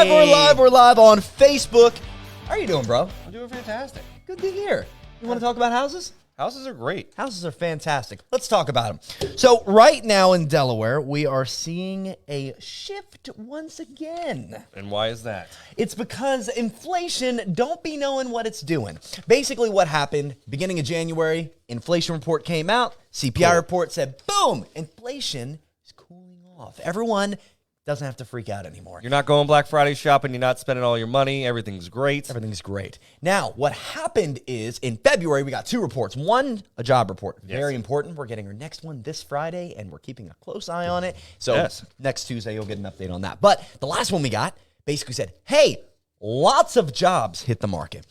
We're live on Facebook. How are you doing, bro? I'm doing fantastic. Good to hear. You want to talk about houses? Houses are great. Houses are fantastic. Let's talk about them. So right now in Delaware, we are seeing a shift once again. And why is that? It's because inflation don't be knowing what it's doing. Basically what happened, beginning of January, inflation report came out, CPI report said, boom, inflation is cooling off. Everyone doesn't have to freak out anymore. You're not going Black Friday shopping. You're not spending all your money. Everything's great. Everything's great. Now, what happened is in February, we got two reports. One, a job report. Very important. We're getting our next one this Friday, and we're keeping a close eye on it. So next Tuesday, you'll get an update on that. But the last one we got basically said, hey, lots of jobs hit the market.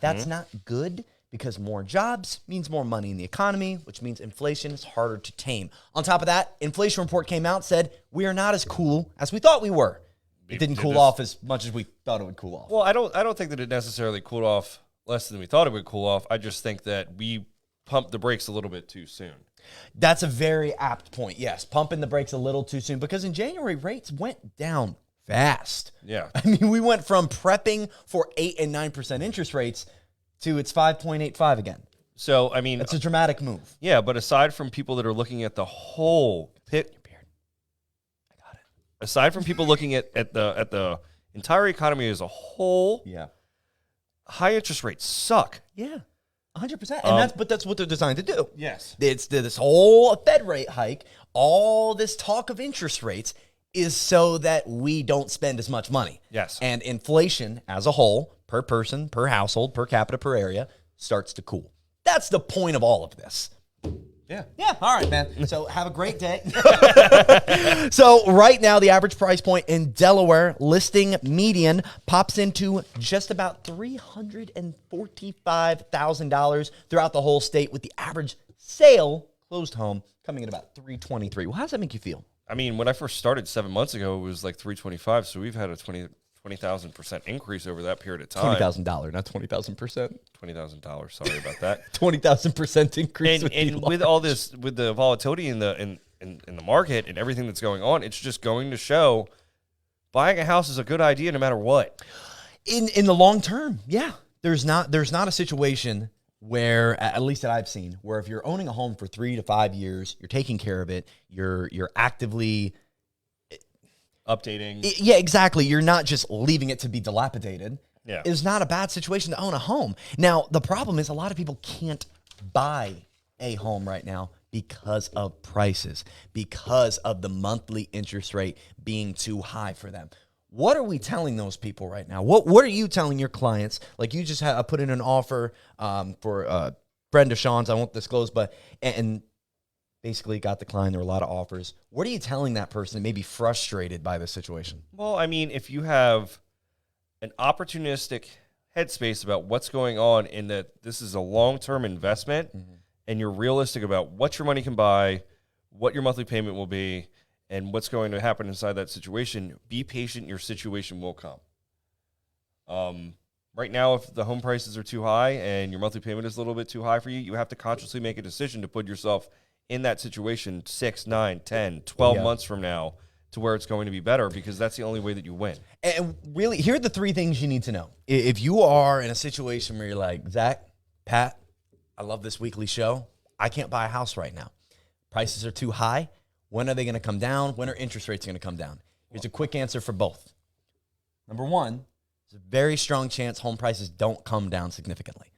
That's not good because more jobs means more money in the economy, which means inflation is harder to tame. On top of that, inflation report came out, said we are not as cool as we thought we were. It didn't cool off as much as we thought it would cool off. Well, I don't think that it necessarily cooled off less than we thought it would cool off. I just think that we pumped the brakes a little bit too soon. That's a very apt point. Yes, pumping the brakes a little too soon because in January, rates went down fast. Yeah. I mean, we went from prepping for 8 and 9% interest rates to it's 5.85 again. So, I mean, it's a dramatic move. Yeah, but aside from people that are looking at the whole pit, I got it. Aside from people looking at the entire economy as a whole, high interest rates suck. Yeah, 100%. And that's what they're designed to do. Yes, it's this whole Fed rate hike, all this talk of interest rates is so that we don't spend as much money. Yes, and inflation as a whole, per person, per household, per capita, per area, starts to cool. That's the point of all of this. Yeah. All right, man. So have a great day. So right now, the average price point in Delaware listing median pops into just about $345,000 throughout the whole state, with the average sale closed home coming in about $323,000. Well, how does that make you feel? I mean, when I first started 7 months ago, it was like $325,000. So we've had a 20,000% increase over that period of time. $20,000, not 20,000%. $20,000. Sorry about that. 20,000% increase. And with all this, with the volatility in the market and everything that's going on, it's just going to show buying a house is a good idea no matter what. In the long term, yeah. There's not a situation where, at least that I've seen, where if you're owning a home for 3 to 5 years, you're taking care of it, you're actively updating. Yeah, exactly. You're not just leaving it to be dilapidated. Yeah. It's not a bad situation to own a home. Now, the problem is a lot of people can't buy a home right now because of prices, because of the monthly interest rate being too high for them. What are we telling those people right now? What are you telling your clients? Like, you just put in an offer for a friend of Sean's, I won't disclose, but and basically got declined. There were a lot of offers. What are you telling that person that may be frustrated by this situation? Well, I mean, if you have an opportunistic headspace about what's going on in that this is a long-term investment and you're realistic about what your money can buy, what your monthly payment will be, and what's going to happen inside that situation, be patient. Your situation will come. Right now, if the home prices are too high and your monthly payment is a little bit too high for you, you have to consciously make a decision to put yourself in that situation 6, 9, 10, 12 months from now to where it's going to be better, because that's the only way that you win. And really, here are the 3 things you need to know. If you are in a situation where you're like, Zach, Pat, I love this weekly show. I can't buy a house right now. Prices are too high. When are they going to come down? When are interest rates going to come down? Here's a quick answer for both. Number 1, there's a very strong chance home prices don't come down significantly.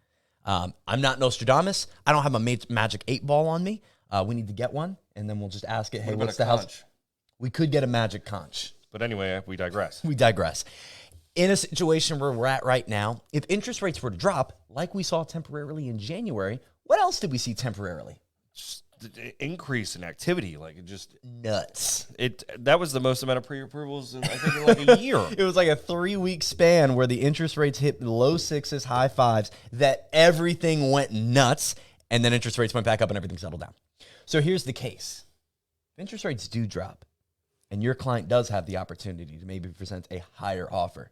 I'm not Nostradamus. I don't have a magic 8 ball on me. We need to get one, and then we'll just ask it, hey, what's the house? We could get a magic conch. But anyway, we digress. In a situation where we're at right now, if interest rates were to drop, like we saw temporarily in January, what else did we see temporarily? Just the increase in activity, like it just nuts. That was the most amount of pre-approvals I think in like a year. It was like a 3-week span where the interest rates hit low 6s, high 5s, that everything went nuts, and then interest rates went back up and everything settled down. So here's the case. If interest rates do drop and your client does have the opportunity to maybe present a higher offer,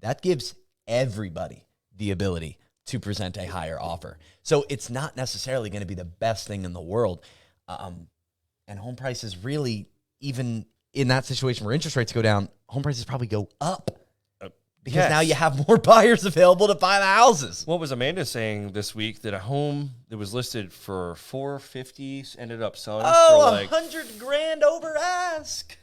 that gives everybody the ability to present a higher offer. So it's not necessarily going to be the best thing in the world. And home prices really, even in that situation where interest rates go down, home prices probably go up because now you have more buyers available to buy the houses. What was Amanda saying this week? That a home that was listed for $450 ended up selling for like $100,000 over ask.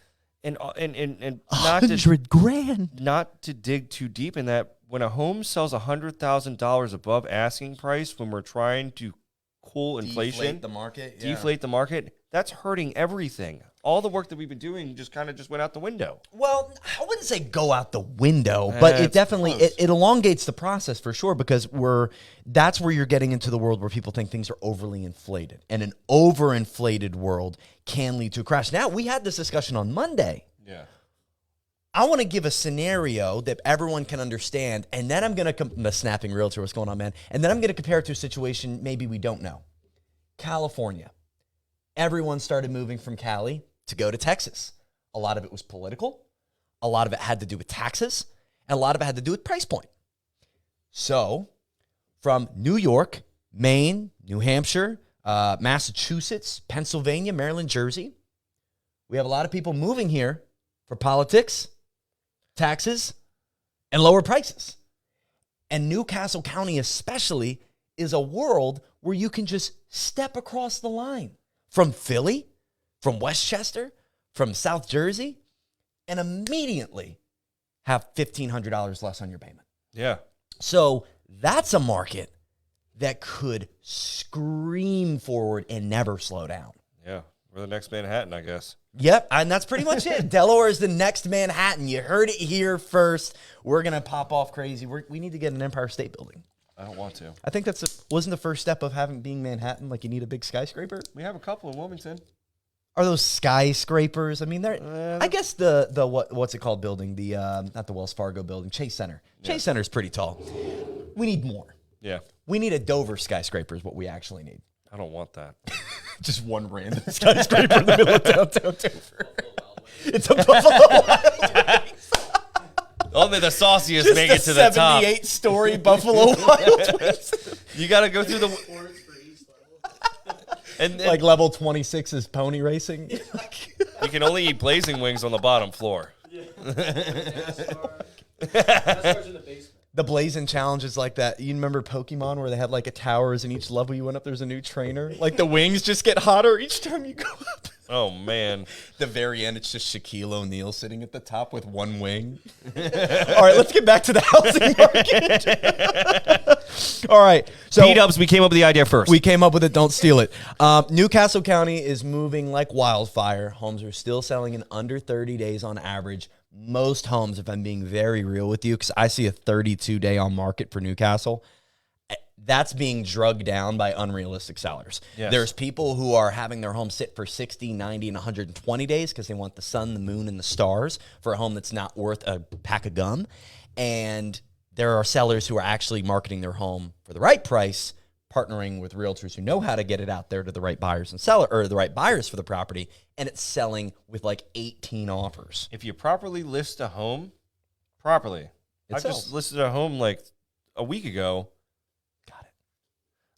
And not $100,000. Not to dig too deep in that, when a home sells $100,000 above asking price, when we're trying to cool inflation, deflate the market, that's hurting everything. All the work that we've been doing just went out the window. Well, I wouldn't say go out the window, but it definitely it elongates the process for sure, because that's where you're getting into the world where people think things are overly inflated, and an overinflated world can lead to a crash. Now, we had this discussion on Monday. Yeah. I want to give a scenario that everyone can understand, and then I'm going to the snapping realtor, what's going on, man? And then I'm going to compare it to a situation maybe we don't know. California. Everyone started moving from Cali to go to Texas. A lot of it was political. A lot of it had to do with taxes. And a lot of it had to do with price point. So from New York, Maine, New Hampshire, Massachusetts, Pennsylvania, Maryland, Jersey, we have a lot of people moving here for politics, taxes, and lower prices. And Newcastle County especially is a world where you can just step across the line from Philly, from Westchester, from South Jersey, and immediately have $1,500 less on your payment. Yeah. So that's a market that could scream forward and never slow down. Yeah. We're the next Manhattan, I guess. Yep, and that's pretty much it. Delaware is the next Manhattan. You heard it here first. We're going to pop off crazy. We need to get an Empire State Building. I don't want to. I think wasn't the first step of being Manhattan, like you need a big skyscraper? We have a couple in Wilmington. Are those skyscrapers? I mean, I guess the what's it called building? The not the Wells Fargo building, Chase Center. Yeah. Chase Center is pretty tall. We need more. Yeah. We need a Dover skyscraper is what we actually need. I don't want that. Just one random skyscraper in the middle of downtown Dover. It's a Buffalo Wild Wings. Only the sauciest make it to the top. 78-story Buffalo Wild Wings. You got to go through the... And like level 26 is pony racing. You can only eat blazing wings on the bottom floor. Yeah. NASCAR's in the basement. The Blazing Challenge is like that. You remember Pokemon where they had like a towers and each level you went up, there's a new trainer? Like the wings just get hotter each time you go up. Oh, man. The very end, it's just Shaquille O'Neal sitting at the top with one wing. All right, let's get back to the housing market. All right. So B-dubs, we came up with the idea first. We came up with it. Don't steal it. Newcastle County is moving like wildfire. Homes are still selling in under 30 days on average. Most homes, if I'm being very real with you, because I see a 32-day on market for Newcastle, that's being drugged down by unrealistic sellers. Yes. There's people who are having their home sit for 60, 90, and 120 days because they want the sun, the moon, and the stars for a home that's not worth a pack of gum. And there are sellers who are actually marketing their home for the right price, partnering with realtors who know how to get it out there to the right buyers and seller, or the right buyers for the property, and it's selling with like 18 offers. If you properly list a home, I just listed a home like a week ago. Got it.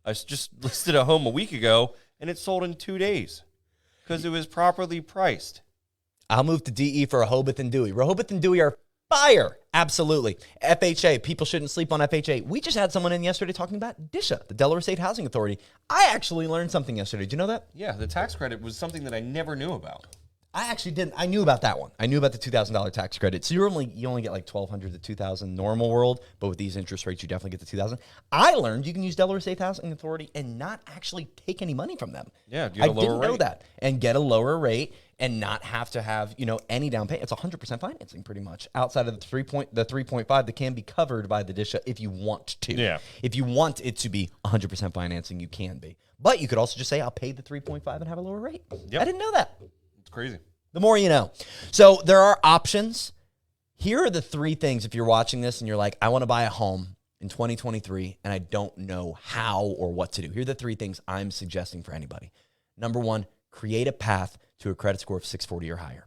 I just listed a home a week ago, and it sold in 2 days because it was properly priced. I'll move to DE for Rehoboth and Dewey. Rehoboth and Dewey are fire. Absolutely. FHA. People shouldn't sleep on FHA. We just had someone in yesterday talking about DSHA, the Delaware State Housing Authority. I actually learned something yesterday. Did you know that? Yeah, the tax credit was something that I never knew about. I actually didn't. I knew about that one. I knew about the $2,000 tax credit. So you only get like $1,200 to $2,000 normal world, but with these interest rates, you definitely get the $2,000. I learned you can use Delaware State Housing Authority and not actually take any money from them. Yeah, you get a lower didn't know that, and get a lower rate and not have to have any down payment. It's 100% financing pretty much outside of the 3.5 that can be covered by the DSHA if you want to. Yeah, if you want it to be 100% financing, you can be. But you could also just say I'll pay the 3.5 and have a lower rate. Yep. I didn't know that. It's crazy. The more you know. So there are options. Here are the three things if you're watching this and you're like, I want to buy a home in 2023 and I don't know how or what to do. Here are the three things I'm suggesting for anybody. Number one, create a path to a credit score of 640 or higher.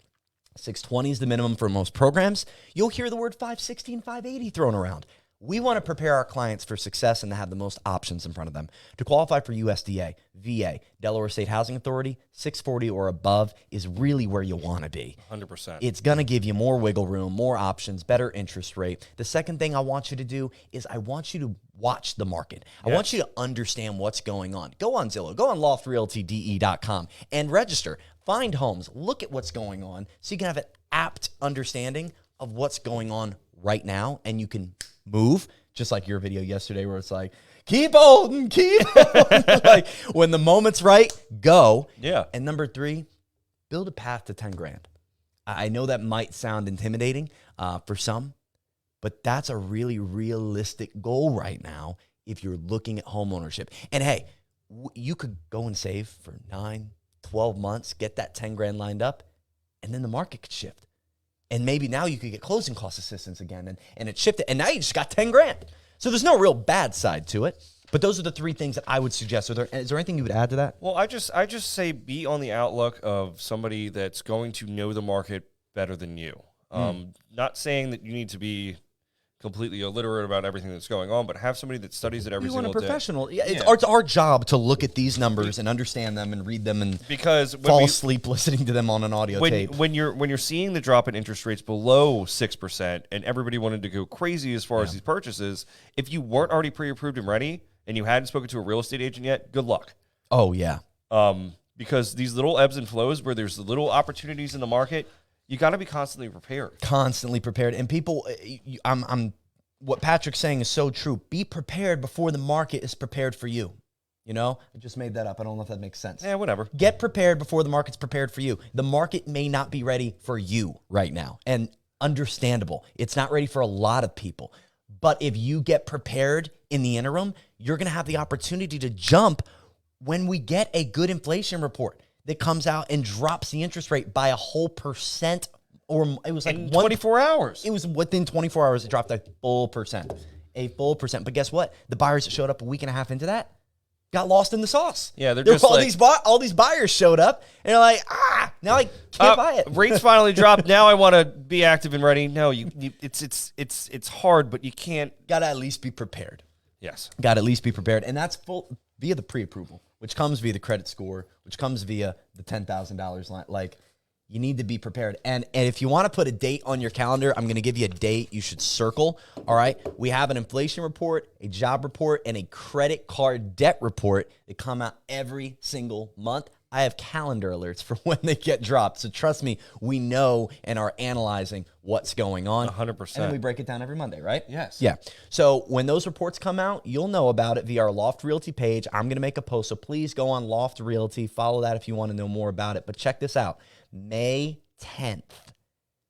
620 is the minimum for most programs. You'll hear the word 560 and 580 thrown around. We want to prepare our clients for success and to have the most options in front of them. To qualify for USDA, VA, Delaware State Housing Authority, 640 or above is really where you want to be. 100%. It's going to give you more wiggle room, more options, better interest rate. The second thing I want you to do is I want you to watch the market. I want you to understand what's going on. Go on Zillow, go on loftrealtyde.com and register. Find homes, look at what's going on so you can have an apt understanding of what's going on right now, and you can move, just like your video yesterday where it's like, keep holding, keep holding. Like, when the moment's right, go. Yeah. And number 3, build a path to 10 grand. I know that might sound intimidating for some, but that's a really realistic goal right now if you're looking at home ownership. And hey, you could go and save for 9, 12 months, get that 10 grand lined up, and then the market could shift. And maybe now you could get closing cost assistance again, and it shifted, and now you just got 10 grand. So there's no real bad side to it. But those are the 3 things that I would suggest. Is there anything you would add to that? Well, I just say be on the outlook of somebody that's going to know the market better than you. Not saying that you need to be completely illiterate about everything that's going on, but have somebody that studies it every single day. You want a professional. Yeah, it's our job to look at these numbers and understand them and read them and fall asleep listening to them on an audio tape. When you're seeing the drop in interest rates below 6% and everybody wanted to go crazy as far as these purchases, if you weren't already pre-approved and ready and you hadn't spoken to a real estate agent yet, good luck. Oh, yeah. Because these little ebbs and flows where there's little opportunities in the market, you got to be constantly prepared. Constantly prepared. And people, what Patrick's saying is so true. Be prepared before the market is prepared for you. You know, I just made that up. I don't know if that makes sense. Yeah, whatever. Get prepared before the market's prepared for you. The market may not be ready for you right now. And understandable. It's not ready for a lot of people. But if you get prepared in the interim, you're going to have the opportunity to jump when we get a good inflation report that comes out and drops the interest rate by a whole %, or it was like in 24 hours. It was within 24 hours, it dropped a full %. A full %. But guess what? The buyers that showed up a week and a half into that got lost in the sauce. Yeah, they're just all these buyers showed up and they're like, now I can't buy it. Rates finally dropped. Now I want to be active and ready. No, it's hard, but you can't. Got to at least be prepared. Yes. Got to at least be prepared. And that's via the pre-approval, which comes via the credit score, which comes via the $10,000 line. Like, you need to be prepared. And if you want to put a date on your calendar, I'm going to give you a date you should circle. All right. We have an inflation report, a job report, and a credit card debt report that come out every single month. I have calendar alerts for when they get dropped. So trust me, we know and are analyzing what's going on. 100%. And then we break it down every Monday, right? Yes. Yeah. So when those reports come out, you'll know about it via our Loft Realty page. I'm going to make a post. So please go on Loft Realty. Follow that if you want to know more about it. But check this out. May 10th.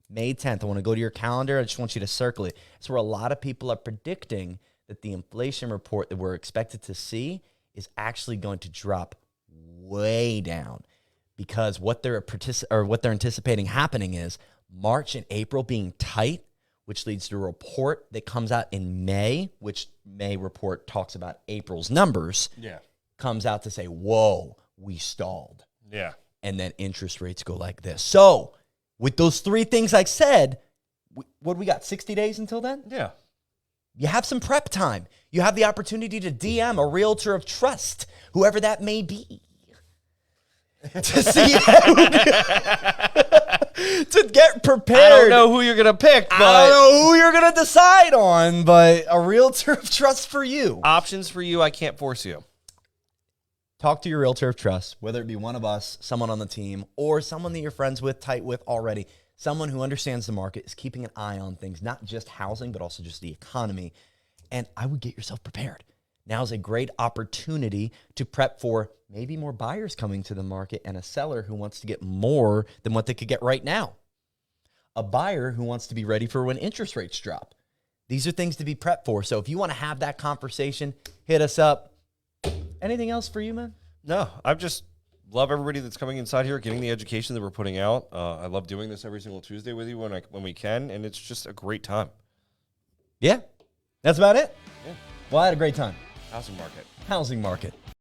May 10th. I want to go to your calendar. I just want you to circle it. It's where a lot of people are predicting that the inflation report that we're expected to see is actually going to drop way down, because what they're anticipating happening is March and April being tight, which leads to a report that comes out in May, which May report talks about April's numbers. Yeah. Comes out to say, whoa, we stalled. Yeah. And then interest rates go like this. So with those 3 things I said, what do we got, 60 days until then? Yeah. You have some prep time. You have the opportunity to DM a realtor of trust, whoever that may be, to see to get prepared. I don't know who you're going to pick, but I don't know who you're going to decide on, but a realtor of trust for you. Options for you, I can't force you. Talk to your realtor of trust, whether it be one of us, someone on the team, or someone that you're friends with, tight with already. Someone who understands the market, is keeping an eye on things, not just housing, but also just the economy. And I would get yourself prepared. Now is a great opportunity to prep for maybe more buyers coming to the market and a seller who wants to get more than what they could get right now. A buyer who wants to be ready for when interest rates drop. These are things to be prepped for. So if you want to have that conversation, hit us up. Anything else for you, man? No, I just love everybody that's coming inside here, getting the education that we're putting out. I love doing this every single Tuesday with you when we can, and it's just a great time. Yeah, that's about it. Yeah. Well, I had a great time. Housing market. Housing market.